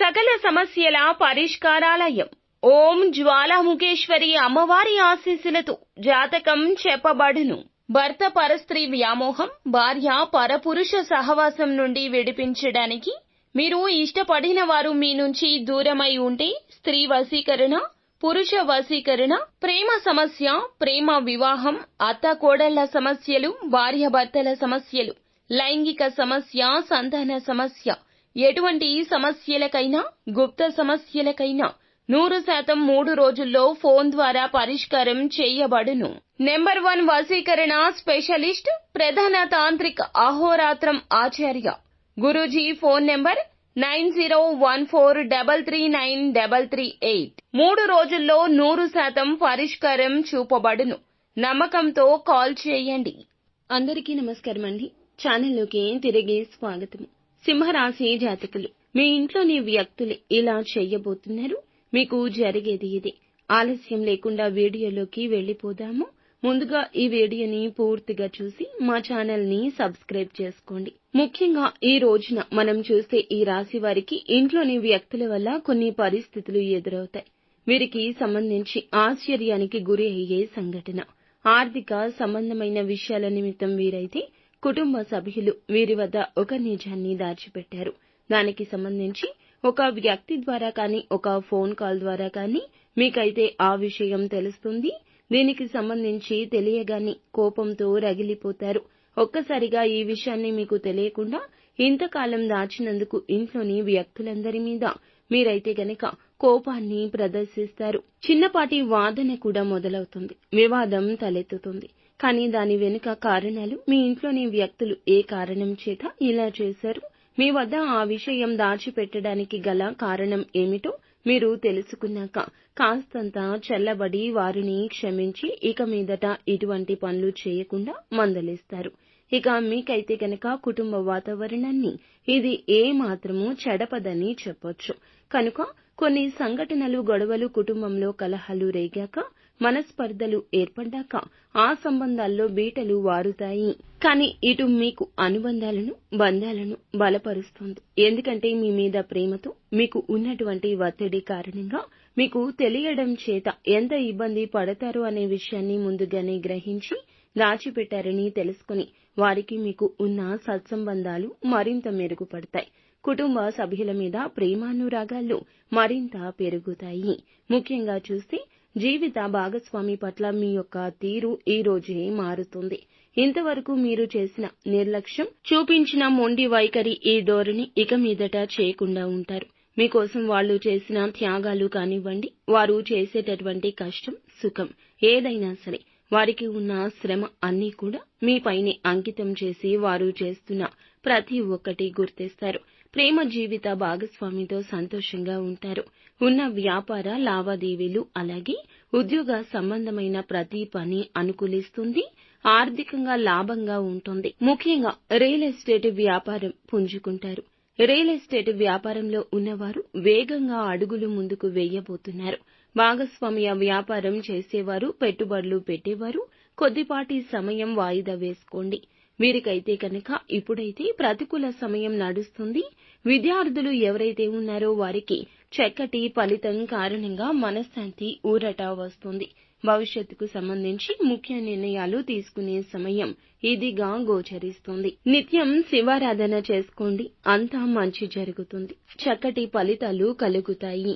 సకల సమస్యల పరిష్కారాలయం. ఓం జ్వాలాముఖేశ్వరి అమ్మవారి ఆశీస్సులతో జాతకం చెప్పబడును. భర్త పరస్త్రీ వ్యామోహం, భార్య పరపురుష సహవాసం నుండి విడిపించడానికి మీరు ఇష్టపడిన వారు మీ నుంచి దూరమై ఉంటే స్త్రీ వశీకరణ, పురుష వశీకరణ, ప్రేమ సమస్య, ప్రేమ వివాహం, అత్త కోడళ్ల సమస్యలు, భార్యాభర్తల సమస్యలు, లైంగిక సమస్య, సంతాన సమస్య, ఎటువంటి సమస్యలకైనా గుప్త సమస్యలకైనా 100% 3 రోజుల్లో ఫోన్ ద్వారా పరిష్కారం చేయబడును. నెంబర్ 1 వశీకరణ స్పెషలిస్ట్, ప్రధాన తాంత్రిక అహోరాత్రం ఆచార్య గురూజీ. Phone number 9014339338. 3 రోజుల్లో 100% పరిష్కారం చూపబడును. నమ్మకంతో కాల్ చేయండి. అందరికీ నమస్కారం అండి. ఛానల్లోకి తిరిగి స్వాగతం. సింహరాశి జాతకులు, మీ ఇంట్లోని వ్యక్తులు ఇలా చెయ్యబోతున్నారు. మీకు జరిగేది ఇదే. ఆలస్యం లేకుండా వీడియోలోకి వెళ్ళిపోదాము. ముందుగా ఈ వీడియోని పూర్తిగా చూసి మా ఛానల్ ని సబ్స్క్రైబ్ చేసుకోండి. ముఖ్యంగా ఈ రోజున మనం చూస్తే ఈ రాశి వారికి ఇంట్లోని వ్యక్తుల వల్ల కొన్ని పరిస్థితులు ఎదురవుతాయి. వీరికి సంబంధించి ఆశ్చర్యానికి గురి అయ్యే సంఘటన. ఆర్థిక సంబంధమైన విషయాల నిమిత్తం వీరైతే కుటుంబ సభ్యులు వీరి వద్ద ఒక నిజాన్ని దాచిపెట్టారు. దానికి సంబంధించి ఒక వ్యక్తి ద్వారా కానీ, ఒక ఫోన్ కాల్ ద్వారా కానీ మీకైతే ఆ విషయం తెలుస్తుంది. దీనికి సంబంధించి తెలియగానే కోపంతో రగిలిపోతారు. ఒక్కసారిగా ఈ విషయాన్ని మీకు తెలియకుండా ఇంతకాలం దాచినందుకు ఇంట్లోని వ్యక్తులందరి మీద మీరైతే గనక కోపాన్ని ప్రదర్శిస్తారు. చిన్నపాటి వాదన కూడా మొదలవుతుంది. వివాదం తలెత్తుతుంది. కానీ దాని వెనుక కారణాలు, మీ ఇంట్లోని వ్యక్తులు ఏ కారణం చేత ఇలా చేశారు, మీ వద్ద ఆ విషయం దాచిపెట్టడానికి గల కారణం ఏమిటో మీరు తెలుసుకున్నాక కాస్తంత చల్లబడి వారిని క్షమించి ఇక మీదట ఇటువంటి పనులు చేయకుండా మందలిస్తారు. ఇక మీకైతే గనక కుటుంబ వాతావరణాన్ని ఇది ఏ మాత్రమూ చెడపదని చెప్పొచ్చు. కనుక కొన్ని సంఘటనలు, గొడవలు, కుటుంబంలో కలహాలు రేగాక, మనస్పర్ధలు ఏర్పడ్డాక ఆ సంబంధాల్లో బీటలు వారుతాయి. కానీ ఇటు మీకు అనుబంధాలను, బంధాలను బలపరుస్తుంది. ఎందుకంటే మీ మీద ప్రేమతో మీకు ఉన్నటువంటి ఒత్తిడి కారణంగా మీకు తెలియడం చేత ఎంత ఇబ్బంది పడతారో అనే విషయాన్ని ముందుగానే గ్రహించి దాచిపెట్టారని తెలుసుకుని వారికి మీకు ఉన్న సత్సంబంధాలు మరింత మెరుగుపడతాయి. కుటుంబ సభ్యుల మీద ప్రేమానురాగాలు మరింత పెరుగుతాయి. ముఖ్యంగా చూస్తే జీవిత భాగస్వామి పట్ల మీ యొక్క తీరు ఈ రోజే మారుతుంది. ఇంతవరకు మీరు చేసిన నిర్లక్ష్యం, చూపించిన మొండి వైఖరి, ఈ ధోరణి ఇక మీదట చేయకుండా ఉంటారు. మీకోసం వాళ్ళు చేసిన త్యాగాలు కానివ్వండి, వారు చేసేటటువంటి కష్టం, సుఖం ఏదైనా సరే వారికి ఉన్న శ్రమ అన్నీ కూడా మీపైనే అంకితం చేసి వారు చేస్తున్న ప్రతి ఒక్కటి గుర్తిస్తారు. ప్రేమ జీవిత భాగస్వామితో సంతోషంగా ఉంటారు. ఉన్న వ్యాపార లావాదేవీలు, అలాగే ఉద్యోగ సంబంధమైన ప్రతి పని అనుకూలిస్తుంది. ఆర్థికంగా లాభంగా ఉంటుంది. ముఖ్యంగా రియల్ ఎస్టేట్ వ్యాపారం పుంజుకుంటారు. రియల్ ఎస్టేట్ వ్యాపారంలో ఉన్నవారు వేగంగా అడుగులు ముందుకు వేయబోతున్నారు. భాగస్వామ్య వ్యాపారం చేసేవారు, పెట్టుబడులు పెట్టేవారు కొద్దిపాటి సమయం వాయిదా వేసుకోండి. వీరికైతే కనుక ఇప్పుడైతే ప్రతికూల సమయం నడుస్తుంది. విద్యార్థులు ఎవరైతే ఉన్నారో వారికి చక్కటి ఫలితం కారణంగా మనశ్శాంతి, ఊరట వస్తుంది. భవిష్యత్తుకు సంబంధించి ముఖ్య నిర్ణయాలు తీసుకునే సమయం ఇదిగా గోచరిస్తుంది. నిత్యం శివారాధన చేసుకోండి. అంతా మంచి జరుగుతుంది. చక్కటి ఫలితాలు కలుగుతాయి.